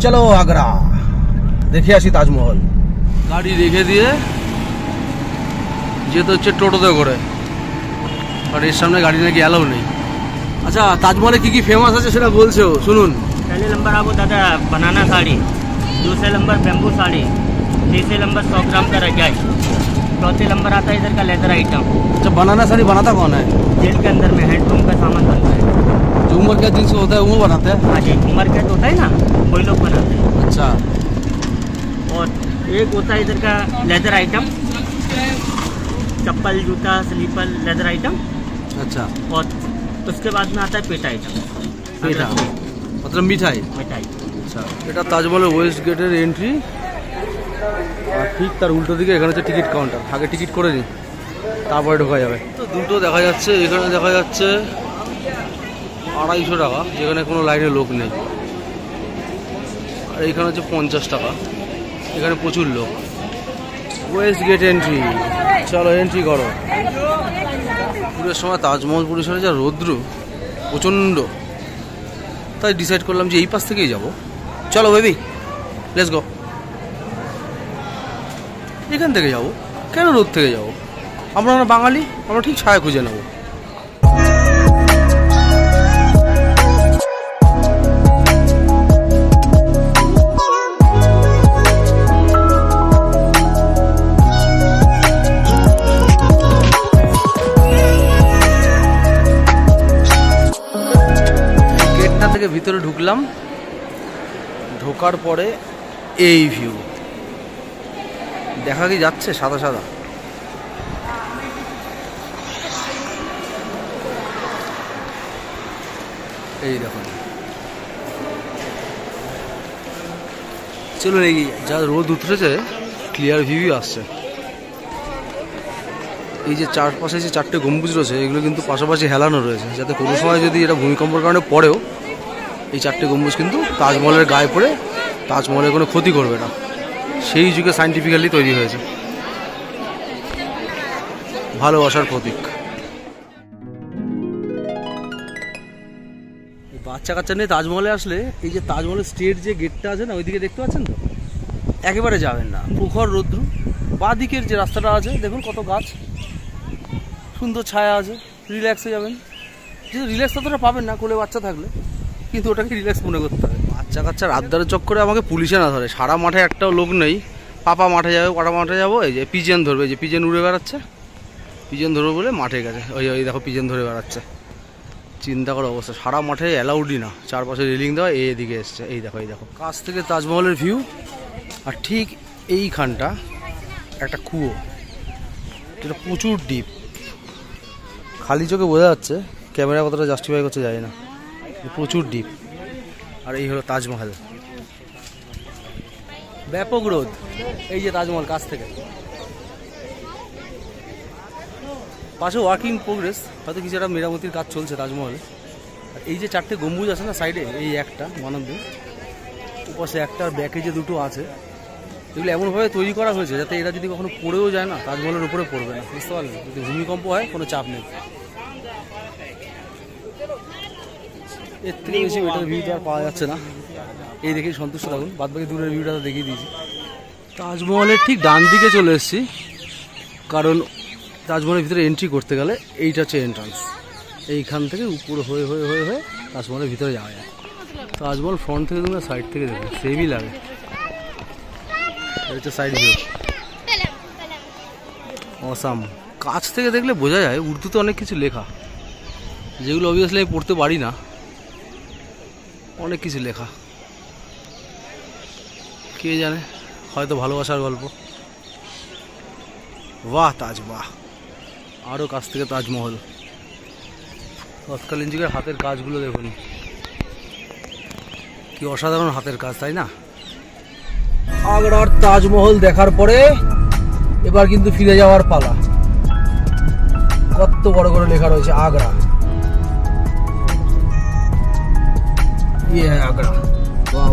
চলো আগ্রা দেখে আসি তাজমহল। গাড়ি রেখে দিয়ে যেতে হচ্ছে টোটোতে করে, আর এর সামনে গাড়ি নাকি অ্যালাউ নেই। আচ্ছা, তাজমহলে কি কি ফেমাস আছে সেটা বলছো, শুনুন। पहले नंबर आपको दादा बनाना साड़ी, दूसरे नंबर बैम्बू साड़ी, तीसरे नंबर 100 ग्राम का रजाई, चौथे नंबर आता है इधर का लेदर आइटम। अच्छा, बनाना साड़ी बनाता कौन है? जेल के अंदर में हैंडलूम का सामान बनता है। जो उमर कैद जिनसे होता है वो बनाते हैं? हाँ जी, उमर कैद होता है ना, वही लोग बनाते हैं। अच्छा, और एक होता है इधर का लेदर आइटम, चप्पल जूता स्लीपर लेदर आइटम। अच्छा, और उसके बाद में आता है पेटा आइटम। पेटा मतलब मिठाई। मिठाई। আচ্ছা, এটা তাজমহলের ওয়েস্ট গেটের এন্ট্রি, আর ঠিক তার উল্টো দিকে এখানে হচ্ছে টিকিট কাউন্টার। আগে টিকিট করে নিই, তারপরে ঢোকা যাবে। তো দুটো দেখা যাচ্ছে, এখানে দেখা যাচ্ছে 250 টাকা, যেখানে কোনো লাইনে লোক নেই। আর এইখানে হচ্ছে 50 টাকা, এখানে প্রচুর লোক। ওয়েস্ট গেট এন্ট্রি, চলো এন্ট্রি করো। পুরের সময় তাজমহল পরিসরে যা রৌদ্র প্রচণ্ড, তাই ডিসাইড করলাম যে এই পাশ থেকেই যাব। চলো বেবি, লেটস গো। এখান থেকে যাব, কেন রোদ থেকে যাব? আমরা বাঙালি, আমরা ঠিক ছায়া খুঁজে নেব। গেটটা থেকে ভিতরে ঢুকলাম, ঢোকার পরে এই ভিউ দেখা কি যাচ্ছে, সাদা সাদা। এই দেখুন, চলুন এগিয়ে। যা রোদ উঠেছে, ক্লিয়ার ভিউ আসছে। এই যে চারপাশে যে 4টে গম্বুজ রয়েছে, এগুলো কিন্তু পাশাপাশি হেলানো রয়েছে, যাতে কোনো সময় যদি এটা ভূমিকম্পের কারণে পড়েও এই 4টে গম্বুজ কিন্তু তাজমহলের গায়ে পড়ে তাজমহলের কোনো ক্ষতি করবে না। সেই যুগে সায়েন্টিফিক্যালি তৈরি হয়েছে, ভালোবাসার প্রতীক। বাচ্চা কাচ্চা নিয়ে তাজমহলে আসলে এই যে তাজমহলের স্টেট যে গেটটা আছে না, ওইদিকে দেখতে পাচ্ছেন তো, একেবারে যাবেন না, প্রখর রৌদ্র। বাঁ দিকের যে রাস্তাটা আছে দেখুন, কত গাছ, সুন্দর ছায়া আছে, রিল্যাক্সে যাবেন। যেহেতু রিল্যাক্স ততটা পাবেন না কোলে বাচ্চা থাকলে, কিন্তু ওটাকে রিল্যাক্স মনে করতে হবে। বাচ্চা কাচ্চার আড্ডার চক্করে আমাকে পুলিশে না ধরে। সারা মাঠে একটাও লোক নেই, পাপা মাঠে যাবে, পাটা মাঠে যাবো, এই যে পিজেন ধরবে, এই যে পিজেন উড়ে বেড়াচ্ছে, পিজেন ধরবে বলে মাঠে গেছে। ওই দেখো পিজেন ধরে বেড়াচ্ছে, চিন্তা করার অবস্থা। সারা মাঠে অ্যালাউডই না, চারপাশে রেলিং দেওয়া, এদিকে এসছে। এই দেখো, এই দেখো কাছ থেকে তাজমহলের ভিউ। আর ঠিক এইখানটা একটা কুয়ো, যেটা প্রচুর ডিপ, খালি চোখে বোঝা যাচ্ছে, ক্যামেরা কতটা জাস্টিফাই করতে যায় না, প্রচুর ডিপ। আর এই হলো তাজমহল, ব্যাপক রোদ। এই যে তাজমহল কাছ থেকে, পাশে ওয়ার্কিং প্রোগ্রেস, হয়তো কিছু একটা মেরামতির কাজ চলছে তাজমহলে। আর এই যে 4টে গম্বুজ আছে না সাইডে, এই একটা ওয়ান অফ দিন, ওপাশে একটা, ব্যাকে যে দুটো আছে, এগুলো এমনভাবে তৈরি করা হয়েছে যাতে এরা যদি কখনো পড়েও যায় না, তাজমহলের উপরে পড়বে না, বুঝতে পারলেন? যদি ভূমিকম্প হয় কোনো চাপ নেই। এর থেকে বেশি বেটার ভিউটা আর পাওয়া যাচ্ছে না। এই দেখেই সন্তুষ্ট থাকুন, বাদ বাকি দূরের ভিউটা তো দেখিয়ে দিয়েছি। তাজমহলের ঠিক ডান দিকে চলে এসেছি, কারণ তাজমহলের ভিতরে এন্ট্রি করতে গেলে এইটা হচ্ছে এন্ট্রান্স। এইখান থেকে উপরে হয়ে হয়ে হয়ে হয়ে তাজমহলের ভিতরে যাওয়া যায়। তাজমহল ফ্রন্ট থেকে তুমি সাইড থেকে দেখো, সেমই লাগে। এটা হচ্ছে সাইড ভিউ, অসাম। কাছ থেকে দেখলে বোঝা যায় উর্দুতে অনেক কিছু লেখা, যেগুলো অবভিয়াসলি আমি পড়তে পারি না, অনেক কিছু লেখা। কে জানে, হয়তো ভালোবাসার গল্প। বাহ তাজ, বাহ। আরও কাছ থেকে তাজমহল, তৎকালীন যুগের হাতের কাজগুলো দেখুন, কি অসাধারণ হাতের কাজ, তাই না? আগ্রার তাজমহল দেখার পরে এবার কিন্তু ফিরে যাওয়ার পালা। কত বড় করে লেখা রয়েছে আগ্রা, আগ্রা, বাহ।